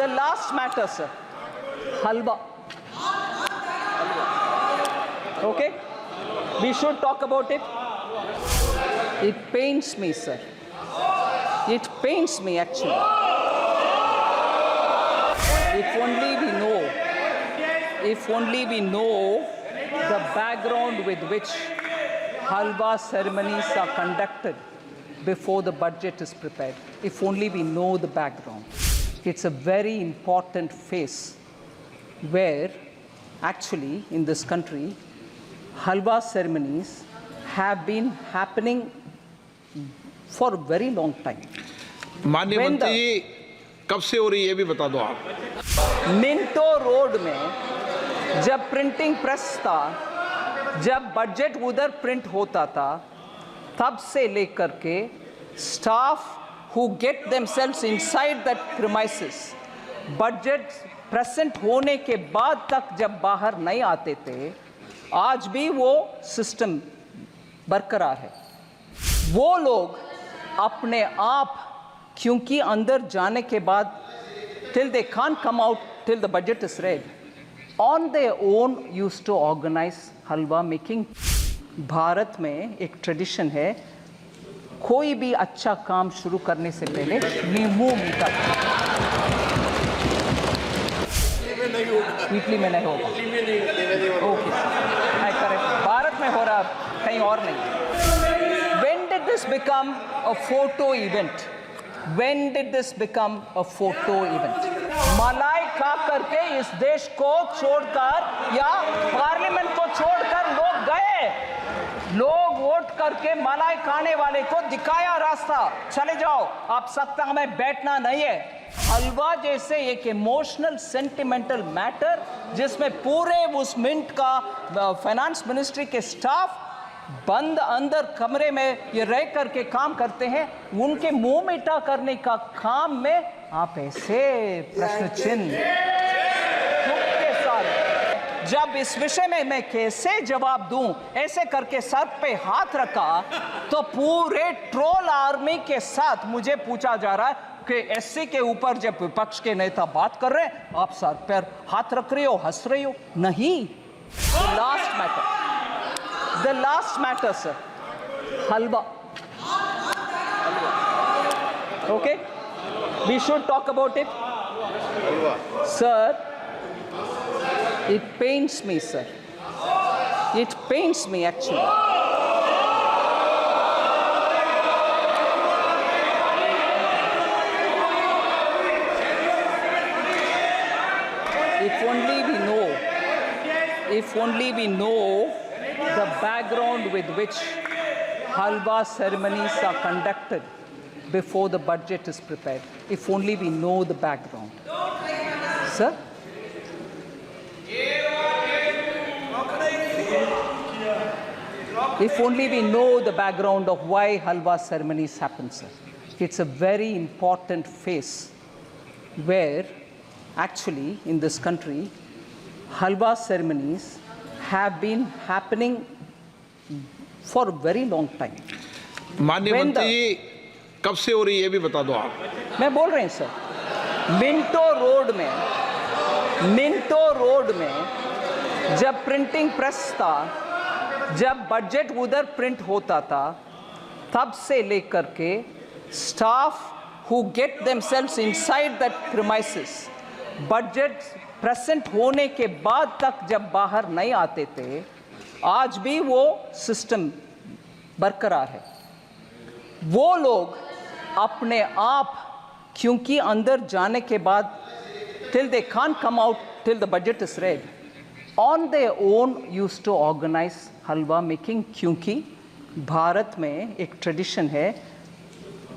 The last matter, sir. Halwa. Okay? We should talk about it. It pains me, sir. It pains me, actually. If only we know the background with which halwa ceremonies are conducted before the budget is prepared. If only we know the background. It's a very important phase where actually in this country halwa ceremonies have been happening for a very long time. माननीय मंत्री जी कब से हो रही है ये भी बता दो आप। मिंटो रोड में जब प्रिंटिंग प्रेस था, जब बजट उधर प्रिंट होता था, तब से लेकर के staff who get themselves inside that premises, budget present होने के बाद तक जब बाहर नहीं आते थे, आज भी वो सिस्टम बरकरार है। वो लोग अपने आप, क्योंकि अंदर जाने के बाद till they can't come out till the budget is read, on their own used to organize halwa making. Bharat में एक ट्रेडिशन है, कोई भी अच्छा काम शुरू करने से पहले नींबू मीठा। इटली में नहीं होगा। Okay, correct. भारत में हो रहा, कहीं और नहीं। When did this become a photo event? When did this become a photo event? मलाई खा करके इस देश को छोड़कर या पार्लियामेंट को छोड़कर लोग गए। लोग वोट करके मलाई खाने वाले को दिखाया रास्ता, चले जाओ, आप सत्ता में बैठना नहीं है। हलवा जैसे एक इमोशनल सेंटिमेंटल मैटर जिसमें पूरे उस मिंट का फाइनेंस मिनिस्ट्री के स्टाफ बंद अंदर कमरे में ये रह करके काम करते हैं, उनके मुंह मीठा करने का काम में आप ऐसे प्रश्न चिन्ह के साथ, जब इस विषय में मैं कैसे जवाब दूं, ऐसे करके सर पे हाथ रखा तो पूरे ट्रोल आर्मी के साथ मुझे पूछा जा रहा है कि एससी के ऊपर जब विपक्ष के नेता बात कर रहे हैं, आप सर पर हाथ रख रहे हो, हंस रही हो। नहीं, the last matter, sir. Halwa. Okay? We should talk about it. Sir, it pains me, sir. It pains me, actually. If only we know the background with which halwa ceremonies are conducted before the budget is prepared. If only we know the background. Sir? If only we know the background of why halwa ceremonies happen, sir. It's a very important phase where actually in this country halwa ceremonies have been happening for a very long time. माननीय मंत्री जी कब से हो रही है ये भी बता दो आप। मैं बोल रहे हैं सर, मिंटो रोड में जब प्रिंटिंग प्रेस था, जब बजट उधर प्रिंट होता था, तब से लेकर के staff who get themselves inside that premises, budget present होने के बाद तक जब बाहर नहीं आते थे, आज भी वो सिस्टम बरकरार है। वो लोग अपने आप, क्योंकि अंदर जाने के बाद till they can't come out till the budget is read, on their own used to organize halwa making. क्योंकि भारत में एक ट्रेडिशन है,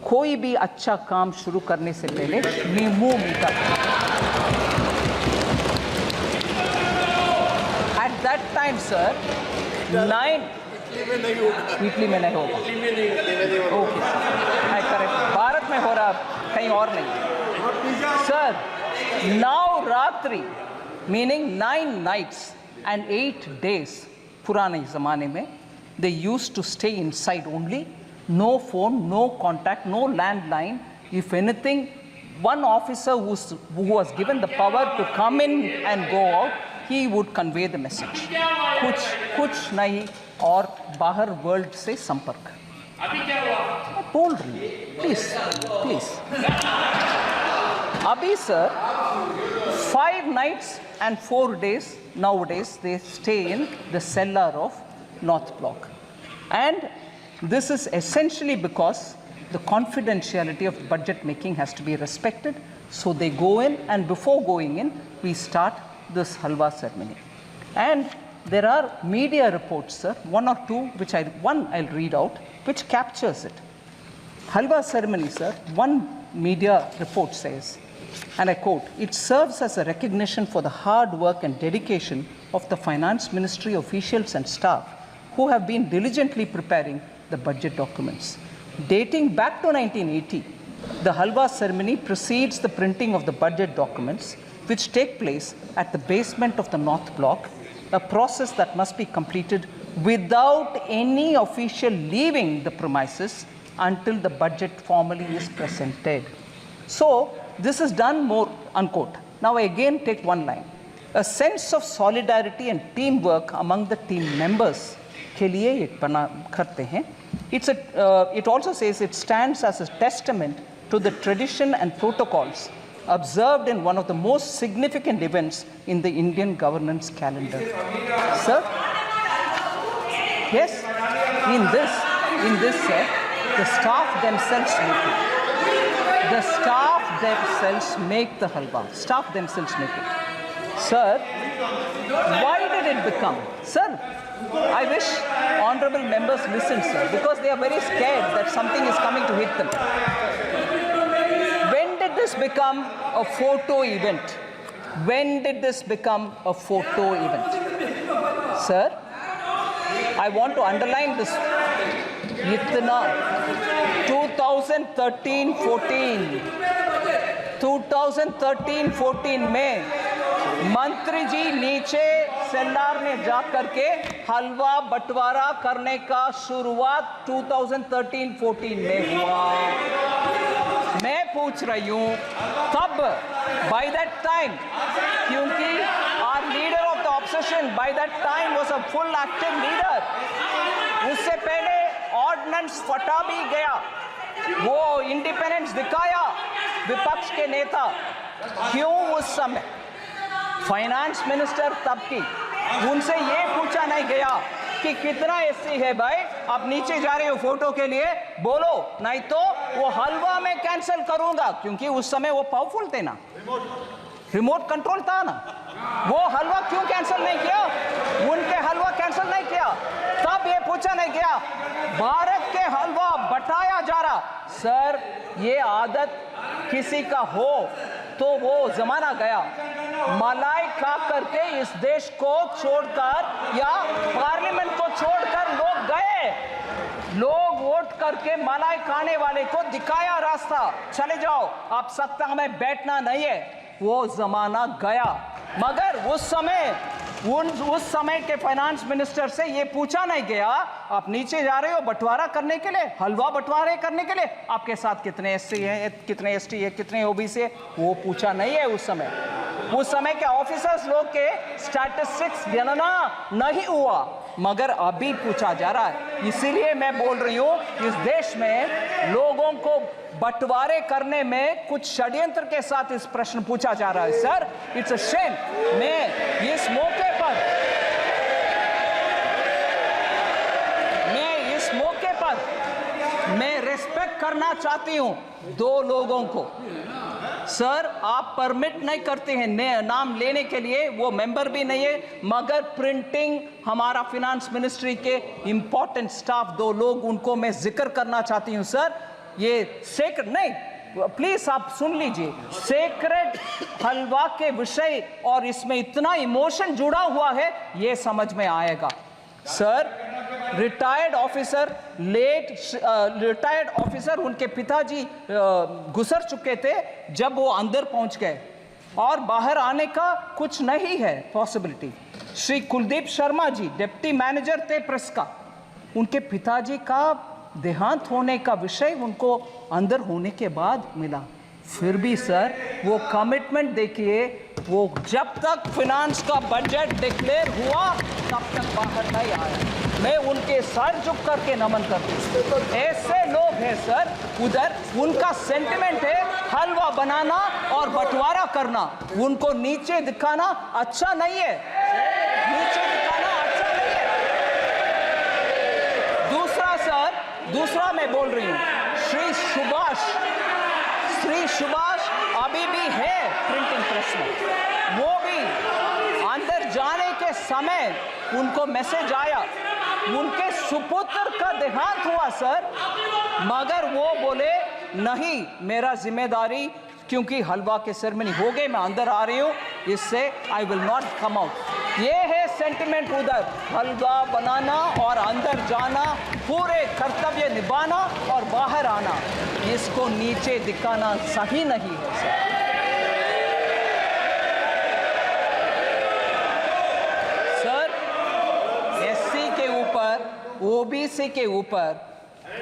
कोई भी अच्छा काम शुरू करने से पहले नींबू मीठा। At that time, sir, Italy में नहीं होगा। Okay, correct. भारत में हो रहा, कहीं और नहीं। Sir, Navratri meaning 9 nights and 8 days पुराने ज़माने में they used to stay inside only, no phone, no contact, no landline. If anything one officer who was given the power to come in and go out, he would convey the message. कुछ नहीं और बाहर world से संपर्क. बोल रही हूँ, please. अभी sir, 5 nights and 4 days nowadays they stay in the cellar of North Block, and this is essentially because the confidentiality of budget making has to be respected. So they go in, and before going in, we start this halwa ceremony. And there are media reports, sir, one or two, which I'll read out, which captures it. Halwa ceremony, sir, one media report says, and I quote, "It serves as a recognition for the hard work and dedication of the Finance Ministry officials and staff who have been diligently preparing the budget documents. Dating back to 1980, the halwa ceremony precedes the printing of the budget documents, which take place at the basement of the North Block, a process that must be completed without any official leaving the premises until the budget formally is presented." So this is done more, unquote. Now I again take one line. A sense of solidarity and teamwork among the team members के लिए ये बना करते हैं. It also says it stands as a testament to the tradition and protocols observed in one of the most significant events in the Indian governance calendar. Sir? Yes? In this, sir, the staff themselves make it. The staff themselves make the halwa. Staff themselves make it. Sir, why did it become? Sir, I wish honorable members listen, sir, because they are very scared that something is coming to hit them. When did this become a photo event? When did this become a photo event? Sir, I want to underline this. 2013-14 में मंत्री जी नीचे सेल्लार में जाकर के हलवा बंटवारा करने का शुरुआत 2013-14 में हुआ. मैं पूछ रही हूँ तब, by that time, क्योंकि our leader of the opposition by that time was a full active leader. उससे पहले ऑर्डिनेंस फटा भी गया, वो इंडिपेंडेंस दिखाया विपक्ष के नेता. क्यों उस समय फाइनेंस मिनिस्टर तब की उनसे ये पूछा नहीं गया कि कितना एससी है भाई, आप नीचे जा रहे हो फोटो के लिए, बोलो नहीं तो वो हलवा में कैंसिल करूंगा, क्योंकि उस समय वो पावरफुल थे ना, रिमोट कंट्रोल था ना. वो हलवा क्यों कैंसिल नहीं किया? उनके हलवा कैंसिल नहीं किया, तब ये पूछा नहीं गया. भारत के हलवा बटाया जा रहा. सर, ये आदत किसी का हो तो वो जमाना गया. मलाई खा करके इस देश को छोड़कर या पार्लियामेंट को छोड़कर लोग गए. लोग वोट करके मलाई खाने वाले को दिखाया रास्ता, चले जाओ, आप सत्ता में बैठना नहीं है. वो जमाना गया. मगर उस समय के फाइनेंस मिनिस्टर से ये पूछा नहीं गया, आप नीचे जा रहे हो बंटवारा करने के लिए, हलवा बंटवारे करने के लिए, आपके साथ कितने एससी है, कितने एसटी है, कितने ओबीसी है, वो पूछा नहीं है. उस समय के ऑफिसर्स लोग के स्टैटिस्टिक्स गणना नहीं हुआ, मगर अभी पूछा जा रहा है. इसीलिए मैं बोल रही हूँ, इस देश में लोगों को बंटवारे करने में कुछ षड्यंत्र के साथ इस प्रश्न पूछा जा रहा है. Sir, it's a shame. मैं इस मौके पर मैं रिस्पेक्ट करना चाहती हूं दो लोगों को. सर, आप परमिट नहीं करते हैं नाम लेने के लिए, वो मेंबर भी नहीं है, मगर प्रिंटिंग हमारा फिनेंस मिनिस्ट्री के इंपॉर्टेंट स्टाफ दो लोग, उनको मैं जिक्र करना चाहती हूं. सर, ये सेक्रेट नहीं, प्लीज आप सुन लीजिए. सेक्रेट हलवा के विषय और इसमें इतना इमोशन जुड़ा हुआ है, ये समझ में आएगा. सर, रिटायर्ड ऑफिसर उनके पिताजी गुजर चुके थे जब वो अंदर पहुंच गए, और बाहर आने का कुछ नहीं है possibility. Shri Kuldeep Sharma ji deputy manager थे प्रेस का, उनके पिताजी का देहांत होने का विषय उनको अंदर होने के बाद मिला. फिर भी सर वो कमिटमेंट देखिए, वो जब तक फिनांस का बजट डिक्लेयर हुआ तब तक बाहर नहीं आया। मैं उनके सर झुक करके नमन करता हूं। ऐसे लोग हैं सर उधर, उनका सेंटिमेंट है हलवा बनाना और बंटवारा करना, उनको नीचे दिखाना अच्छा नहीं है, नीचे दिखाना अच्छा नहीं है। दूसरा सर, दूसरा मैं बोल रही हूं, श्री सुभाष अभी भी है प्रिंटिंग प्रेस में, वो भी अंदर जाने के समय उनको मैसेज आया, उनके सुपुत्र का देहांत हुआ सर, मगर वो बोले नहीं मेरा जिम्मेदारी, क्योंकि हलवा के सेरेमनी हो गई, मैं अंदर आ रही हूं, इससे I will not come out. ये है सेंटिमेंट उधर, हलवा बनाना और अंदर जाना, पूरे कर्तव्य निभाना और बाहर आना, इसको नीचे दिखाना सही नहीं है सर। एससी के ऊपर, ओबीसी के ऊपर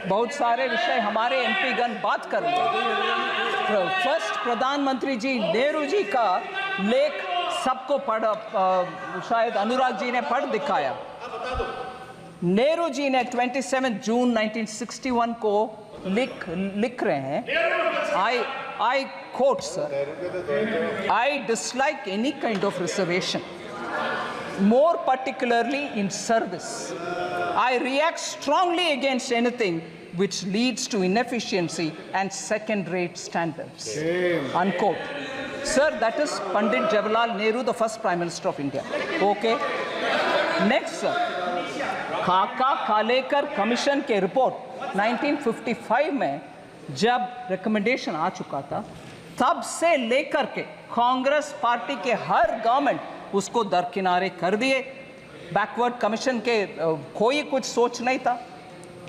बहुत सारे विषय हमारे एमपी गण बात कर रहे हैं। फर्स्ट प्रधानमंत्री जी नेहरू जी का लेख सबको शायद अनुराग जी ने पढ़ दिखाया। नेहरू जी ने 27 जून 1961 को लिख रहे हैं, I quote sir, I dislike any kind of reservation, more particularly in service. I react strongly against anything which leads to inefficiency and second-rate standards. Unquote. Sir, that is Pandit Jawaharlal Nehru, the first Prime Minister of India. Okay. Next, sir. खाका खालेकर commission के report 1955 में जब recommendation आ चुका था, तब से लेकर के कांग्रेस पार्टी के हर गवर्नमेंट उसको दरकिनारे कर दिए। बैकवर्ड कमीशन के कोई कुछ सोच नहीं था।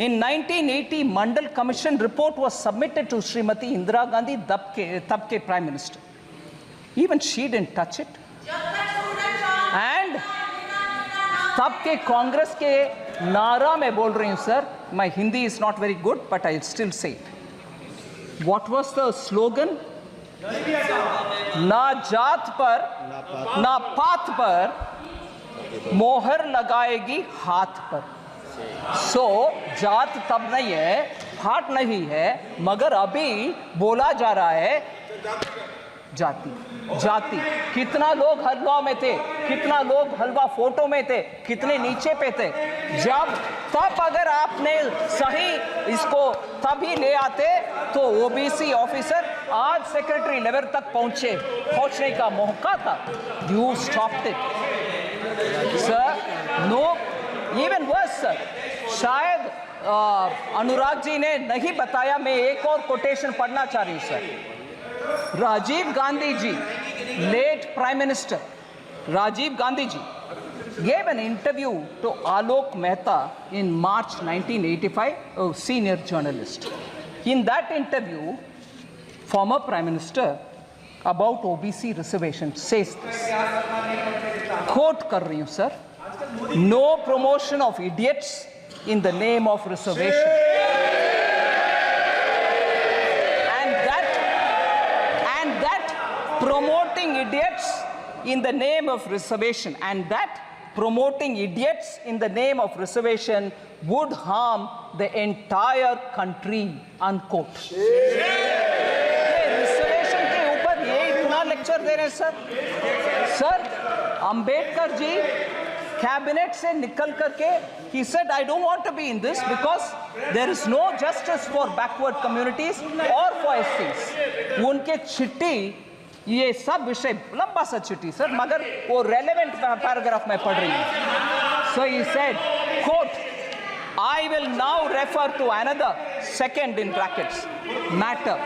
In 1980, Mandal commission report was submitted to Shrimati Indira Gandhi, तब के prime minister. Even she didn't touch it. And तब के कांग्रेस के नारा में बोल रही हूं sir, my Hindi is not very good, but I'll still say it. What was the slogan? ना जात पर ना पात पर मोहर लगाएगी हाथ पर। सो जात तब नहीं है, फाट नहीं है, मगर अभी बोला जा रहा है जाति जाति। कितना लोग हलवा में थे, कितना लोग हलवा फोटो में थे, कितने नीचे पे थे। जब तब अगर आपने सही इसको तभी ले आते तो ओबीसी ऑफिसर आज सेक्रेटरी लेवल तक पहुंचने का मौका था। You stopped it sir. No, even worse sir, शायद अनुराग जी ने नहीं बताया, मैं एक और कोटेशन पढ़ना चाह रही हूं sir. Rajiv Gandhi ji, late Prime Minister Rajiv Gandhi ji gave an interview to Alok Mehta in March 1985, a senior journalist. In that interview, former Prime Minister about OBC reservation says this, quote कर रही हूँ sir, no promotion of idiots in the name of reservation. Promoting idiots in the name of reservation, and that promoting idiots in the name of reservation would harm the entire country, unquote. Reservation के ऊपर ये इतना lecture दे रहे हैं sir. Ambedkar ji cabinet से निकल करके he said I don't want to be in this because there is no justice for backward communities or for SCs. उनके चिट्ठी, ये सब विषय लंबा सा चिट्ठी सर, मगर वो रेलेवेंट पैराग्राफ में पढ़ रही हूं। So he said, quote, I will now refer to another, second in brackets, matter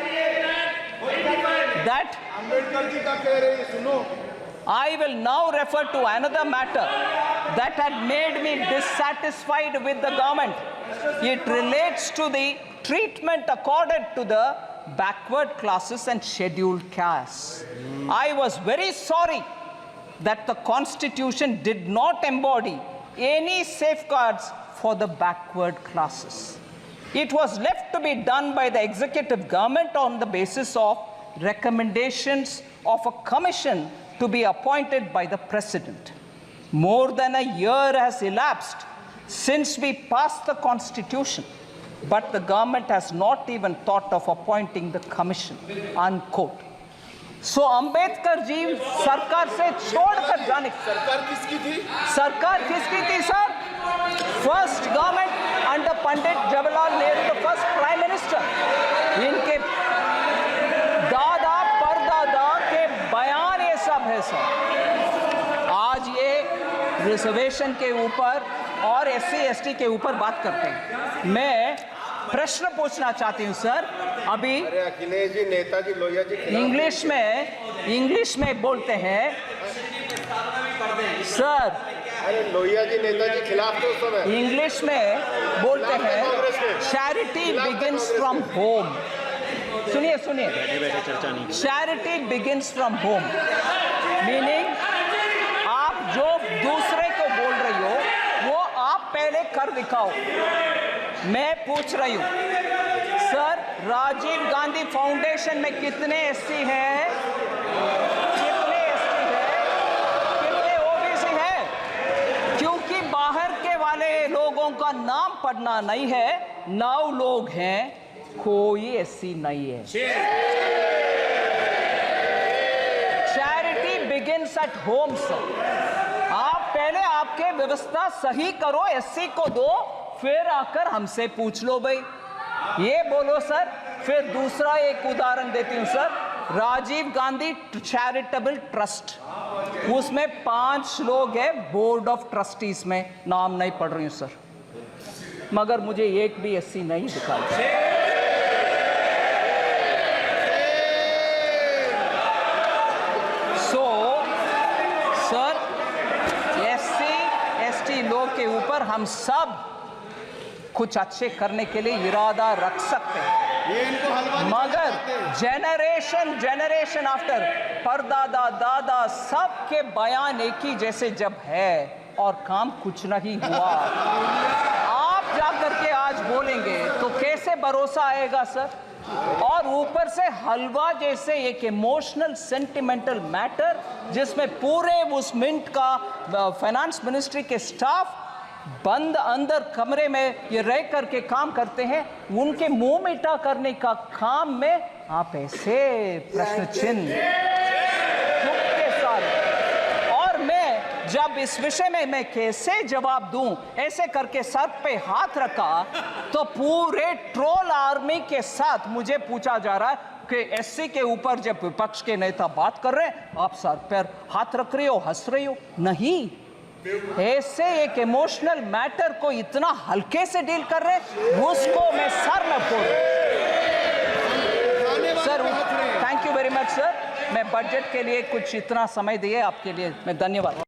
that I will now refer to another matter that had made me dissatisfied with the government. It relates to the treatment accorded to the backward classes and scheduled castes. I was very sorry that the Constitution did not embody any safeguards for the backward classes. It was left to be done by the executive government on the basis of recommendations of a commission to be appointed by the President. More than a year has elapsed since we passed the Constitution, but the government has not even thought of appointing the commission, unquote. So Ambedkar ji सरकार से छोड़कर जाने सरकार किसकी थी? सरकार किसकी थी sir? First government under Pandit Jawaharlal Nehru, the first prime minister. इनके दादा परदादा के बयान ये सब है सर. आज ये रिजर्वेशन के ऊपर और SC/ST के ऊपर बात करते हैं. मैं प्रश्न पूछना चाहती हूं सर. अभी अरे अखिलेश जी, नेताजी लोहिया जी इंग्लिश में बोलते हैं सर. अरे लोहिया जी नेताजी खिलाफ तो उस समय इंग्लिश में बोलते हैं चैरिटी बिगिंस फ्रॉम होम. सुनिए charity begins from home, meaning आप जो दूसरे को बोल रही हो वो आप पहले कर दिखाओ. मैं पूछ रही हूं सर, राजीव गांधी फाउंडेशन में कितने SC हैं, कितने ST हैं, कितने OBC हैं? क्योंकि बाहर के वाले लोगों का नाम पढ़ना नहीं है. 9 लोग हैं, कोई SC नहीं है. Charity begins at home sir. आप पहले आपके व्यवस्था सही करो, SC को दो, फिर आकर हमसे पूछ लो भाई. ये बोलो सर. फिर दूसरा एक उदाहरण देती हूं sir. Rajiv Gandhi charitable trust, उसमें 5 लोग हैं बोर्ड ऑफ ट्रस्टीज में. नाम नहीं पढ़ रही हूं सर, मगर मुझे एक भी SC नहीं दिखाई. सो सर, SC/ST लोग के ऊपर हम सब कुछ अच्छे करने के लिए इरादा रख सकते हैं, मगर जनरेशन आफ्टर परदादा दादा सबके बयान एक ही जैसे जब है और काम कुछ नहीं हुआ, आप जाकर के आज बोलेंगे तो कैसे भरोसा आएगा सर? और ऊपर से हलवा जैसे एक इमोशनल सेंटिमेंटल मैटर जिसमें पूरे उस मिंट का फाइनेंस मिनिस्ट्री के स्टाफ बंद अंदर कमरे में ये रह करके काम करते हैं, उनके मुंह मीठा करने का काम में आप ऐसे प्रश्न चिन्ह के साथ. और मैं जब इस विषय में मैं कैसे जवाब दूं, ऐसे करके सर पे हाथ रखा तो पूरे ट्रोल आर्मी के साथ मुझे पूछा जा रहा है कि SC के ऊपर जब विपक्ष के नेता बात कर रहे हैं आप सर पर हाथ रख रही हो, हंस रही हो. नहीं, ऐसे एक इमोशनल मैटर को इतना हल्के से डील कर रहे, उसको मैं सर न फोड़. Sir thank you very much sir. मैं बजट के लिए कुछ इतना समय दिए आपके लिए मैं धन्यवाद.